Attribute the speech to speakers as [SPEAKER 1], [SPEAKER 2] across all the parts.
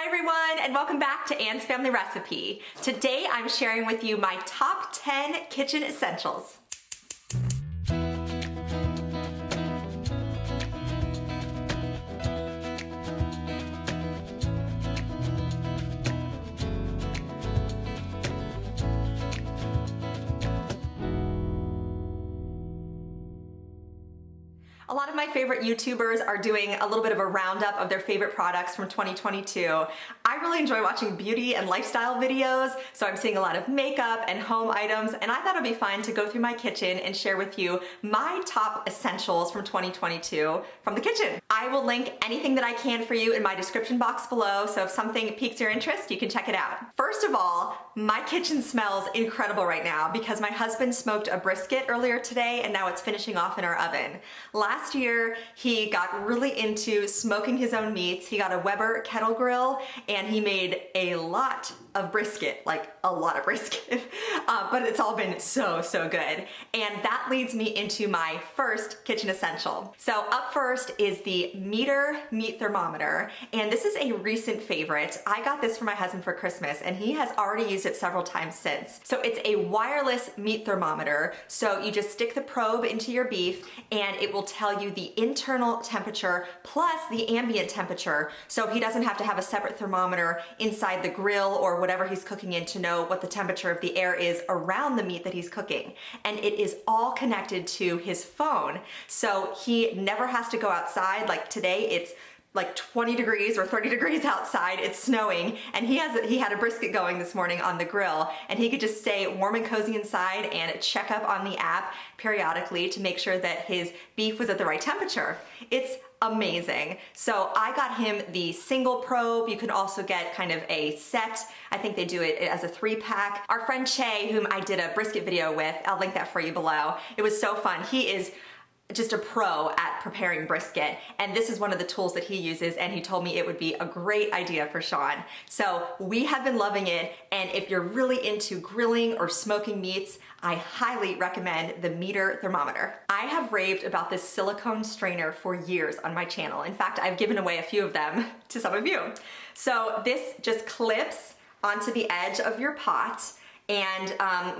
[SPEAKER 1] Hi everyone, and welcome back to Anne's Family Recipe. Today I'm sharing with you my top 10 kitchen essentials. A lot of my favorite YouTubers are doing a little bit of a roundup of their favorite products from 2022. I really enjoy watching beauty and lifestyle videos, so I'm seeing a lot of makeup and home items, and I thought it'd be fun to go through my kitchen and share with you my top essentials from 2022 from the kitchen. I will link anything that I can for you in my description box below, so if something piques your interest, you can check it out. First of all, my kitchen smells incredible right now because my husband smoked a brisket earlier today and now it's finishing off in our oven. Last year, he got really into smoking his own meats. He got a Weber kettle grill and he made a lot of brisket, like a lot of brisket, but it's all been so good. And that leads me into my first kitchen essential. So up first is the MEATER meat thermometer, and this is a recent favorite. I got this for my husband for Christmas and he has already used it several times since. So it's a wireless meat thermometer, so you just stick the probe into your beef and it will tell you the internal temperature plus the ambient temperature, so he doesn't have to have a separate thermometer inside the grill or whatever he's cooking in to know what the temperature of the air is around the meat that he's cooking. And it is all connected to his phone, so he never has to go outside. Like today, it's like 20 degrees or 30 degrees outside, it's snowing, and he had a brisket going this morning on the grill, and he could just stay warm and cozy inside and check up on the app periodically to make sure that his beef was at the right temperature. It's amazing. So I got him the single probe. You can also get kind of a set. I think they do it as a 3-pack. Our friend Che, whom I did a brisket video with, I'll link that for you below. It was so fun. He is just a pro at preparing brisket, and this is one of the tools that he uses, and he told me it would be a great idea for Sean. So we have been loving it, and if you're really into grilling or smoking meats, I highly recommend the MEATER thermometer. I have raved about this silicone strainer for years on my channel. In fact, I've given away a few of them to some of you. So this just clips onto the edge of your pot, and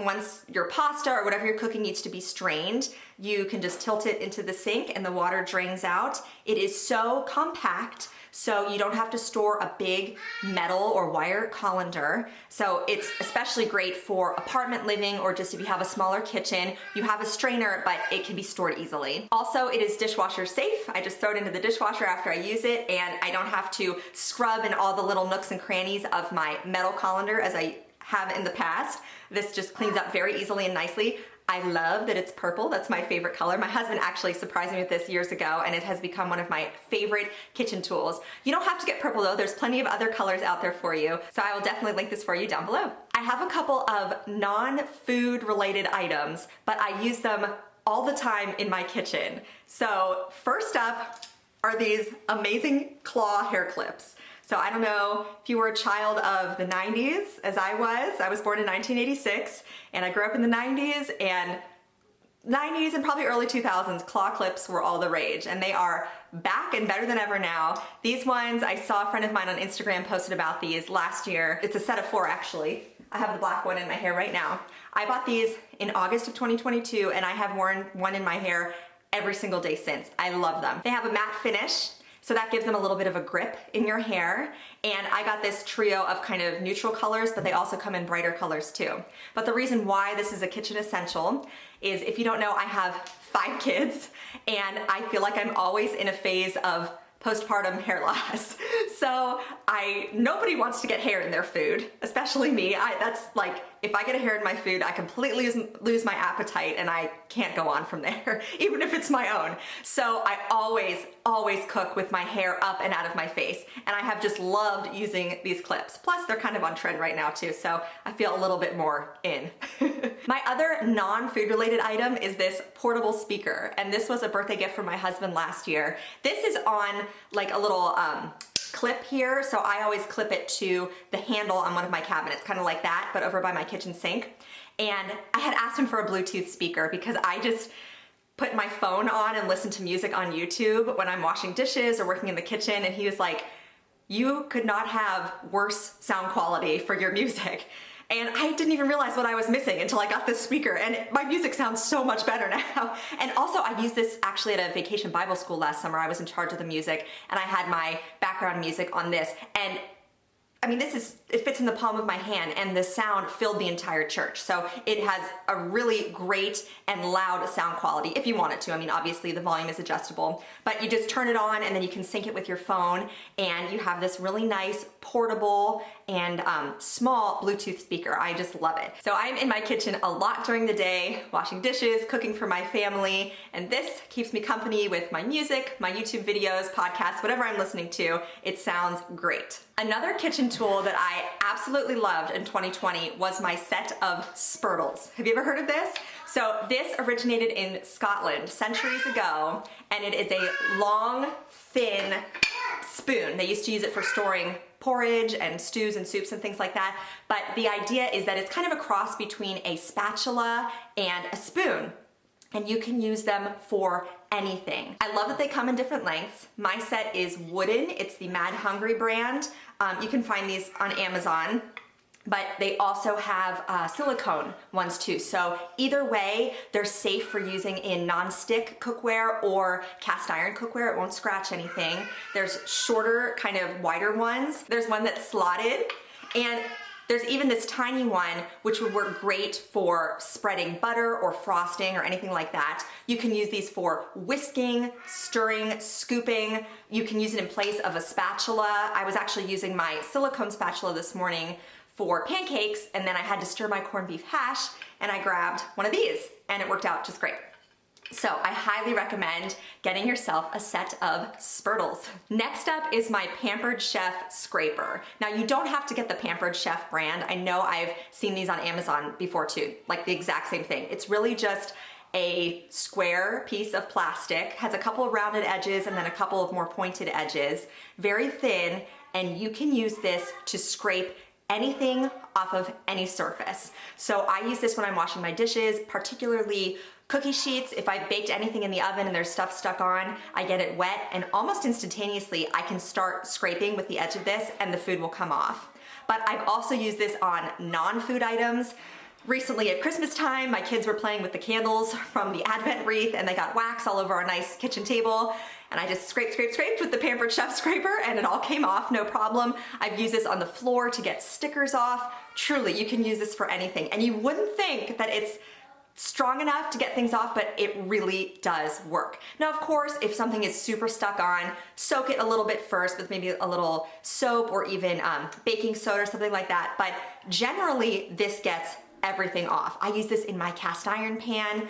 [SPEAKER 1] once your pasta or whatever you're cooking needs to be strained, you can just tilt it into the sink and the water drains out. It is so compact, so you don't have to store a big metal or wire colander. So it's especially great for apartment living or just if you have a smaller kitchen. You have a strainer, but it can be stored easily. Also, it is dishwasher safe. I just throw it into the dishwasher after I use it, and I don't have to scrub in all the little nooks and crannies of my metal colander as I have in the past. This just cleans up very easily and nicely. I love that it's purple. That's my favorite color. My husband actually surprised me with this years ago, and it has become one of my favorite kitchen tools. You don't have to get purple though. There's plenty of other colors out there for you. So I will definitely link this for you down below. I have a couple of non-food related items, but I use them all the time in my kitchen. So first up are these amazing claw hair clips. So I don't know if you were a child of the 90s, as I was. I was born in 1986, and I grew up in the 90s and probably early 2000s, claw clips were all the rage, and they are back and better than ever now. These ones, I saw a friend of mine on Instagram posted about these last year. It's a set of 4 actually. I have the black one in my hair right now. I bought these in August of 2022, and I have worn one in my hair every single day since. I love them. They have a matte finish, so that gives them a little bit of a grip in your hair. And I got this trio of kind of neutral colors, but they also come in brighter colors too. But the reason why this is a kitchen essential is, if you don't know, I have 5 kids, and I feel like I'm always in a phase of postpartum hair loss. So nobody wants to get hair in their food, especially me. That's like, if I get a hair in my food, I completely lose my appetite and I can't go on from there, even if it's my own. So I always cook with my hair up and out of my face. And I have just loved using these clips. Plus they're kind of on trend right now too, so I feel a little bit more in. My other non-food related item is this portable speaker. And this was a birthday gift from my husband last year. This is on like a little clip here, so I always clip it to the handle on one of my cabinets, kind of like that, but over by my kitchen sink. And I had asked him for a Bluetooth speaker because I just put my phone on and listen to music on YouTube when I'm washing dishes or working in the kitchen, and he was like, You could not have worse sound quality for your music. And I didn't even realize what I was missing until I got this speaker, and my music sounds so much better now. And also I used this actually at a vacation Bible school last summer. I was in charge of the music and I had my background music on this, and I mean, it fits in the palm of my hand, and the sound filled the entire church. So it has a really great and loud sound quality if you want it to. I mean, obviously the volume is adjustable, but you just turn it on and then you can sync it with your phone, and you have this really nice portable and small Bluetooth speaker. I just love it. So I'm in my kitchen a lot during the day, washing dishes, cooking for my family, and this keeps me company with my music, my YouTube videos, podcasts, whatever I'm listening to. It sounds great. Another kitchen tool that I absolutely loved in 2020 was my set of spurtles. Have you ever heard of this? So this originated in Scotland centuries ago, and it is a long, thin spoon. They used to use it for storing porridge and stews and soups and things like that. But the idea is that it's kind of a cross between a spatula and a spoon, and you can use them for anything. I love that they come in different lengths. My set is wooden. It's the Mad Hungry brand. You can find these on Amazon, but they also have silicone ones too. So either way, they're safe for using in non-stick cookware or cast iron cookware. It won't scratch anything. There's shorter, kind of wider ones. There's one that's slotted, and there's even this tiny one which would work great for spreading butter or frosting or anything like that. You can use these for whisking, stirring, scooping. You can use it in place of a spatula. I was actually using my silicone spatula this morning for pancakes, and then I had to stir my corned beef hash, and I grabbed one of these, and it worked out just great. So I highly recommend getting yourself a set of spurtles. Next up is my Pampered Chef scraper. Now you don't have to get the Pampered Chef brand. I know I've seen these on Amazon before too, like the exact same thing. It's really just a square piece of plastic, has a couple of rounded edges and then a couple of more pointed edges, very thin, and you can use this to scrape anything off of any surface. So I use this when I'm washing my dishes, particularly cookie sheets. If I've baked anything in the oven and there's stuff stuck on, I get it wet, and almost instantaneously I can start scraping with the edge of this and the food will come off. But I've also used this on non-food items. Recently at Christmas time, my kids were playing with the candles from the Advent wreath and they got wax all over our nice kitchen table. And I just scraped with the Pampered Chef scraper and it all came off, no problem. I've used this on the floor to get stickers off. Truly, you can use this for anything. And you wouldn't think that it's strong enough to get things off, but it really does work. Now, of course, if something is super stuck on, soak it a little bit first with maybe a little soap or even baking soda or something like that. But generally, this gets everything off. I use this in my cast iron pan.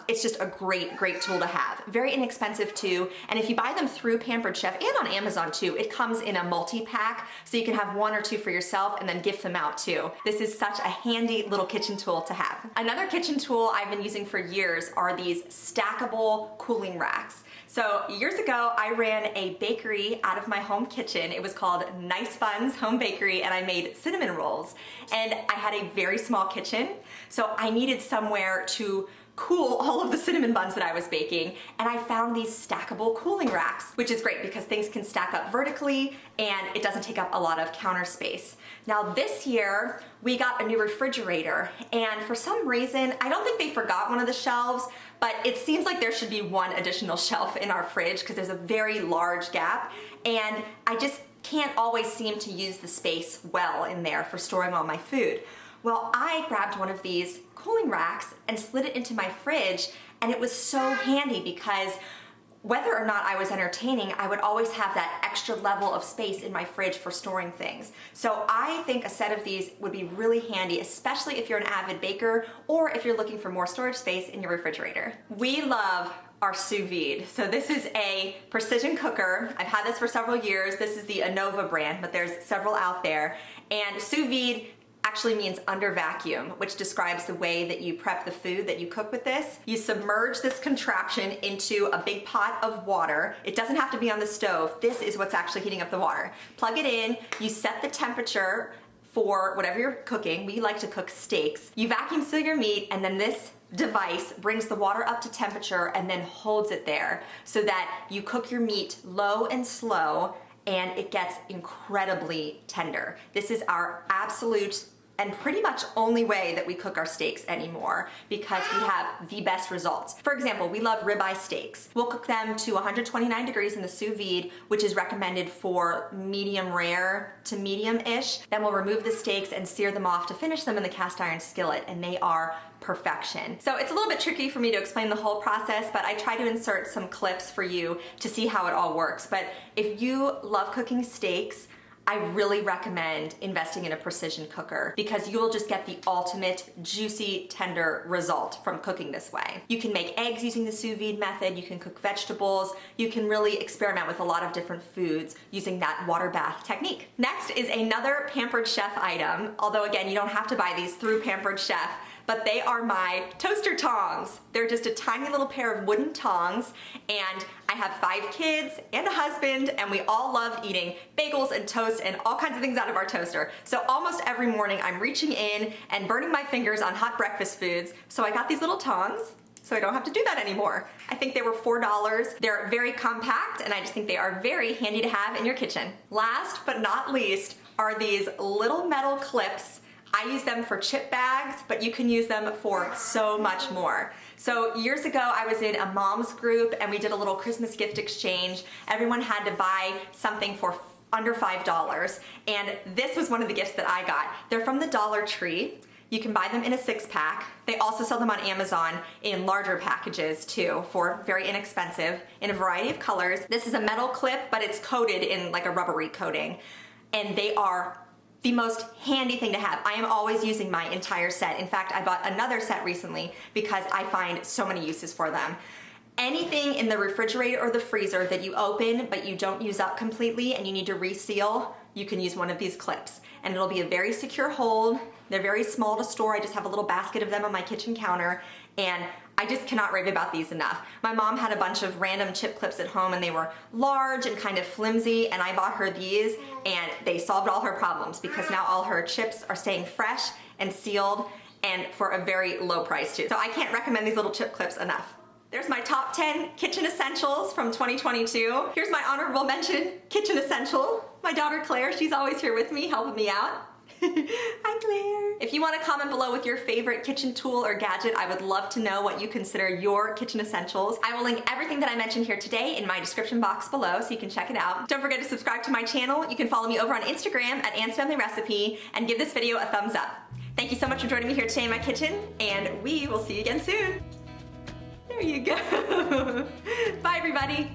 [SPEAKER 1] It's just a great tool to have. Very inexpensive too, and if you buy them through Pampered Chef and on Amazon too, it comes in a multi-pack, so you can have one or two for yourself and then gift them out too. This is such a handy little kitchen tool to have. Another kitchen tool I've been using for years are these stackable cooling racks. So years ago, I ran a bakery out of my home kitchen. It was called Nice Buns Home Bakery, and I made cinnamon rolls. And I had a very small kitchen, so I needed somewhere to cool all of the cinnamon buns that I was baking, and I found these stackable cooling racks, which is great because things can stack up vertically and it doesn't take up a lot of counter space. Now this year, we got a new refrigerator, and for some reason, I don't think they forgot one of the shelves, but it seems like there should be one additional shelf in our fridge because there's a very large gap, and I just can't always seem to use the space well in there for storing all my food. Well, I grabbed one of these cooling racks and slid it into my fridge, and it was so handy because whether or not I was entertaining, I would always have that extra level of space in my fridge for storing things. So I think a set of these would be really handy, especially if you're an avid baker or if you're looking for more storage space in your refrigerator. We love our sous vide. So this is a precision cooker. I've had this for several years. This is the Anova brand, but there's several out there. And sous vide actually means under vacuum, which describes the way that you prep the food that you cook with this. You submerge this contraption into a big pot of water. It doesn't have to be on the stove. This is what's actually heating up the water. Plug it in, you set the temperature for whatever you're cooking. We like to cook steaks. You vacuum seal your meat, and then this device brings the water up to temperature and then holds it there so that you cook your meat low and slow, and it gets incredibly tender. This is our absolute and pretty much only way that we cook our steaks anymore because we have the best results. For example, we love ribeye steaks. We'll cook them to 129 degrees in the sous vide, which is recommended for medium rare to medium-ish. Then we'll remove the steaks and sear them off to finish them in the cast iron skillet, and they are perfection. So it's a little bit tricky for me to explain the whole process, but I try to insert some clips for you to see how it all works. But if you love cooking steaks, I really recommend investing in a precision cooker because you will just get the ultimate juicy, tender result from cooking this way. You can make eggs using the sous vide method, you can cook vegetables, you can really experiment with a lot of different foods using that water bath technique. Next is another Pampered Chef item, although again, you don't have to buy these through Pampered Chef, but they are my toaster tongs. They're just a tiny little pair of wooden tongs, and I have 5 kids and a husband, and we all love eating bagels and toast and all kinds of things out of our toaster. So almost every morning I'm reaching in and burning my fingers on hot breakfast foods. So I got these little tongs, so I don't have to do that anymore. I think they were $4. They're very compact, and I just think they are very handy to have in your kitchen. Last but not least are these little metal clips. I use them for chip bags, but you can use them for so much more. So years ago, I was in a mom's group and we did a little Christmas gift exchange. Everyone had to buy something for under $5, and this was one of the gifts that I got. They're from the Dollar Tree. You can buy them in a 6-pack. They also sell them on Amazon in larger packages too for very inexpensive in a variety of colors. This is a metal clip, but it's coated in like a rubbery coating, and they are the most handy thing to have. I am always using my entire set. In fact, I bought another set recently because I find so many uses for them. Anything in the refrigerator or the freezer that you open but you don't use up completely and you need to reseal, you can use one of these clips. And it'll be a very secure hold. They're very small to store. I just have a little basket of them on my kitchen counter, and I just cannot rave about these enough. My mom had a bunch of random chip clips at home and they were large and kind of flimsy, and I bought her these and they solved all her problems because now all her chips are staying fresh and sealed, and for a very low price too. So I can't recommend these little chip clips enough. There's my top 10 kitchen essentials from 2022. Here's my honorable mention kitchen essential. My daughter Claire, she's always here with me, helping me out. Hi Claire. If you want to comment below with your favorite kitchen tool or gadget, I would love to know what you consider your kitchen essentials. I will link everything that I mentioned here today in my description box below so you can check it out. Don't forget to subscribe to my channel. You can follow me over on Instagram at Ann's Family Recipe and give this video a thumbs up. Thank you so much for joining me here today in my kitchen, and we will see you again soon. There you go. Bye everybody.